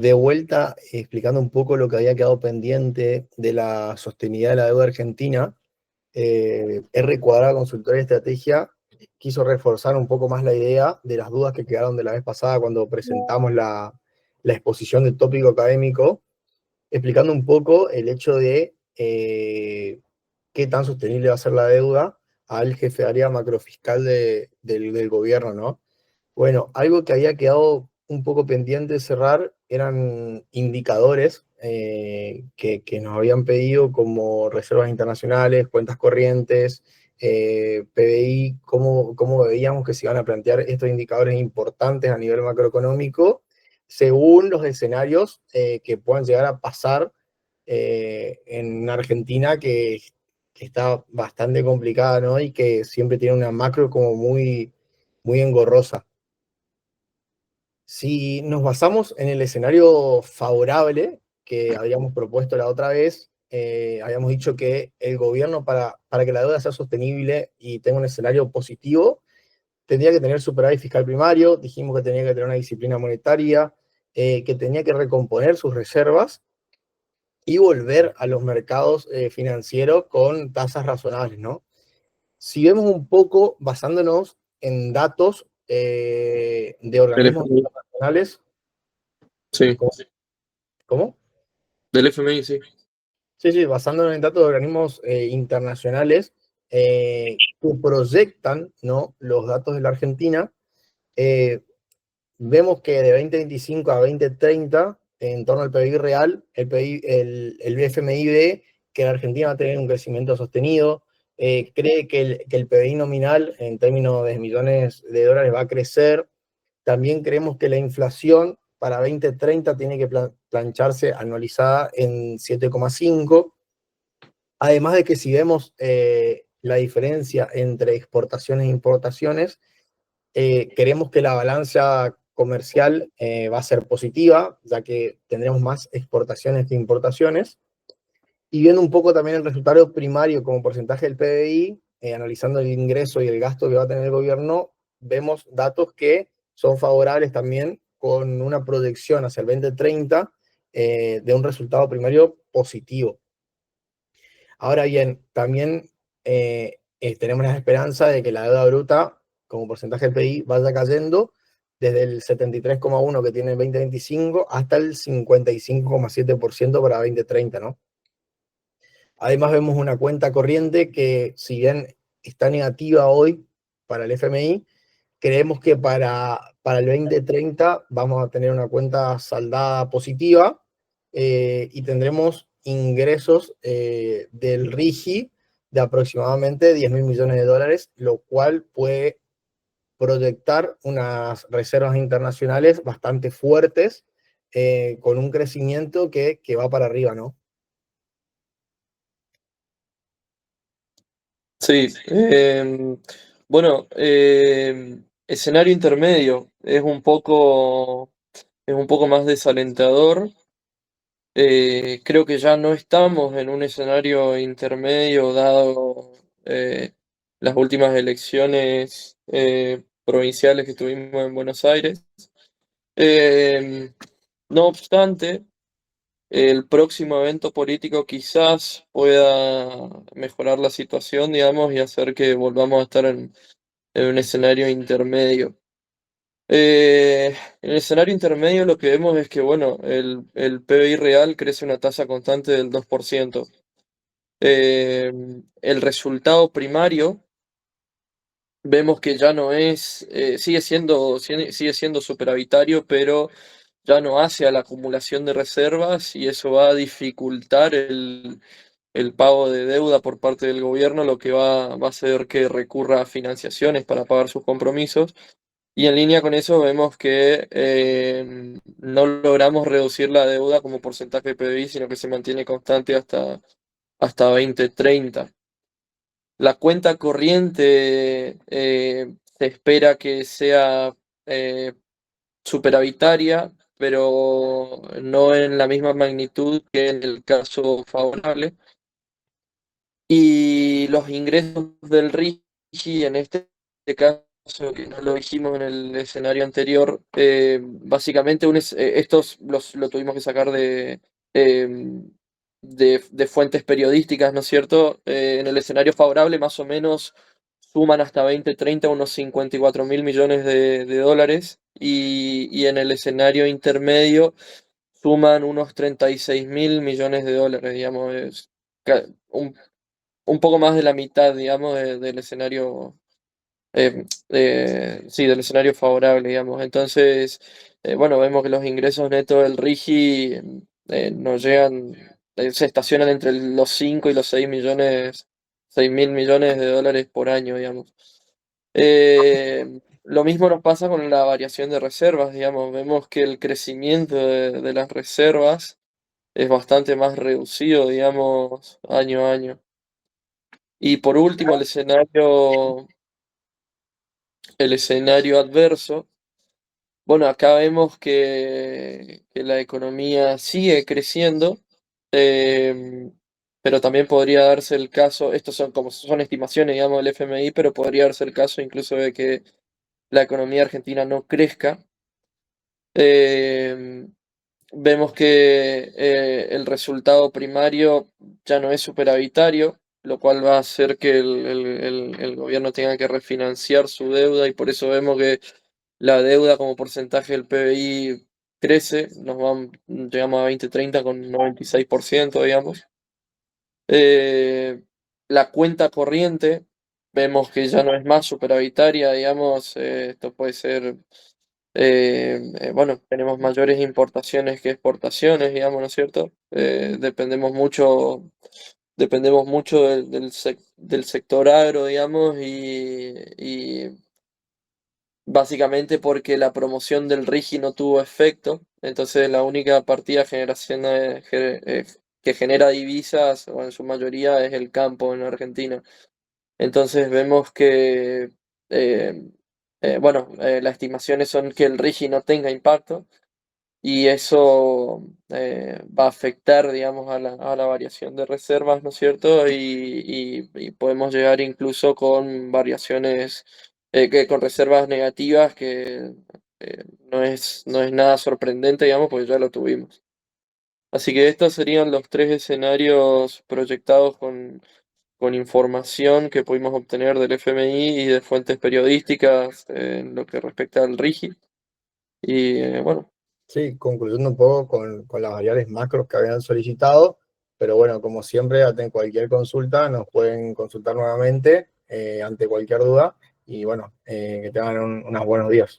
de vuelta explicando un poco lo que había quedado pendiente de la sostenibilidad de la deuda argentina. R Cuadrada Consultoría de Estrategia quiso reforzar un poco más la idea de las dudas que quedaron de la vez pasada cuando presentamos la exposición del tópico académico, explicando un poco el hecho de qué tan sostenible va a ser la deuda al jefe de área macrofiscal del gobierno, ¿no? Bueno, algo que había quedado un poco pendiente de cerrar eran indicadores que nos habían pedido como reservas internacionales, cuentas corrientes, PBI, cómo veíamos que se iban a plantear estos indicadores importantes a nivel macroeconómico según los escenarios que puedan llegar a pasar en Argentina, que está bastante complicada, ¿no? Y que siempre tiene una macro como muy engorrosa. Si nos basamos en el escenario favorable que habíamos propuesto la otra vez, habíamos dicho que el gobierno para que la deuda sea sostenible y tenga un escenario positivo, tendría que tener superávit fiscal primario, dijimos que tenía que tener una disciplina monetaria, que tenía que recomponer sus reservas y volver a los mercados financieros con tasas razonables, ¿no? Si vemos un poco, basándonos en datos de Del organismos FMI, internacionales. sí. ¿Cómo? ¿Cómo? Del FMI, sí. Sí, sí, basándonos en datos de organismos internacionales que proyectan, ¿no?, los datos de la Argentina, eh, vemos que de 2025 a 2030, en torno al PBI real, el FMI ve que la Argentina va a tener un crecimiento sostenido, cree que el PBI nominal, en términos de millones de dólares, va a crecer. También creemos que la inflación para 2030 tiene que plancharse anualizada en 7,5. Además de que si vemos la diferencia entre exportaciones e importaciones, creemos que la balanza comercial va a ser positiva, ya que tendremos más exportaciones que importaciones. Y viendo un poco también el resultado primario como porcentaje del PBI, analizando el ingreso y el gasto que va a tener el gobierno, vemos datos que son favorables también con una proyección hacia el 2030 de un resultado primario positivo. Ahora bien, también tenemos la esperanza de que la deuda bruta como porcentaje del PIB vaya cayendo desde el 73,1 que tiene en 2025 hasta el 55,7% para 2030, ¿no? Además vemos una cuenta corriente que, si bien está negativa hoy para el FMI, creemos que para el 2030 vamos a tener una cuenta saldada positiva y tendremos ingresos del RIGI de aproximadamente 10 mil millones de dólares, lo cual puede proyectar unas reservas internacionales bastante fuertes con un crecimiento que va para arriba, ¿no? Sí. Bueno, escenario intermedio es un poco más desalentador. Creo que ya no estamos en un escenario intermedio dado las últimas elecciones provinciales que tuvimos en Buenos Aires. Em, no obstante, el próximo evento político quizás pueda mejorar la situación, digamos, y hacer que volvamos a estar en un escenario intermedio. En el escenario intermedio lo que vemos es que, bueno, el PBI real crece a una tasa constante del 2%. El resultado primario vemos que ya no es, sigue siendo superavitario, pero ya no hace a la acumulación de reservas y eso va a dificultar el pago de deuda por parte del gobierno, lo que va a hacer que recurra a financiaciones para pagar sus compromisos. Y en línea con eso vemos que no logramos reducir la deuda como porcentaje de PBI, sino que se mantiene constante hasta 2030. La cuenta corriente se espera que sea eh, superavitaria, pero no en la misma magnitud que en el caso favorable. Y los ingresos del RIGI en este caso eso que no lo dijimos en el escenario anterior, básicamente estos lo tuvimos que sacar de fuentes periodísticas, ¿no es cierto? En el escenario favorable más o menos suman hasta 2030 unos 54.000 millones de dólares y en el escenario intermedio suman unos 36.000 millones de dólares, digamos, es ca- un, un poco más de la mitad, digamos, del escenario sí, del escenario favorable, digamos. Entonces, bueno, vemos que los ingresos netos del RIGI nos llegan, se estacionan entre los 5 y los 6.000 millones de dólares por año, digamos. Lo mismo nos pasa con la variación de reservas, digamos. Vemos que el crecimiento de las reservas es bastante más reducido, digamos, año a año. Y por último, el escenario adverso. Bueno, acá vemos que la economía sigue creciendo, em, pero también podría darse el caso, estos son como son estimaciones, digamos, del FMI, pero podría darse el caso incluso de que la economía argentina no crezca. Em, Vemos que el resultado primario ya no es superavitario, lo cual va a hacer que el gobierno tenga que refinanciar su deuda y por eso vemos que la deuda como porcentaje del PBI crece, llegamos a 2030 con 96%, digamos. Eh, la cuenta corriente, vemos que ya no es más superavitaria, digamos, esto puede ser, bueno, tenemos mayores importaciones que exportaciones, digamos, ¿no es cierto? Dependemos mucho del sector agro, digamos, y básicamente porque la promoción del RIGI no tuvo efecto, entonces la única partida que genera divisas, o en su mayoría, es el campo en Argentina. Entonces vemos que, eh, bueno, las estimaciones son que el RIGI no tenga impacto y eso va a afectar, digamos, a la variación de reservas, ¿no es cierto? Y podemos llegar incluso con variaciones, con reservas negativas, que no es nada sorprendente, digamos, pues ya lo tuvimos. Así que estos serían los tres escenarios proyectados con información que pudimos obtener del FMI y de fuentes periodísticas en lo que respecta al RIGI. Y bueno. Sí, concluyendo un poco con las variables macros que habían solicitado, pero bueno, como siempre, ante cualquier consulta nos pueden consultar nuevamente ante cualquier duda y bueno, que tengan unos buenos días.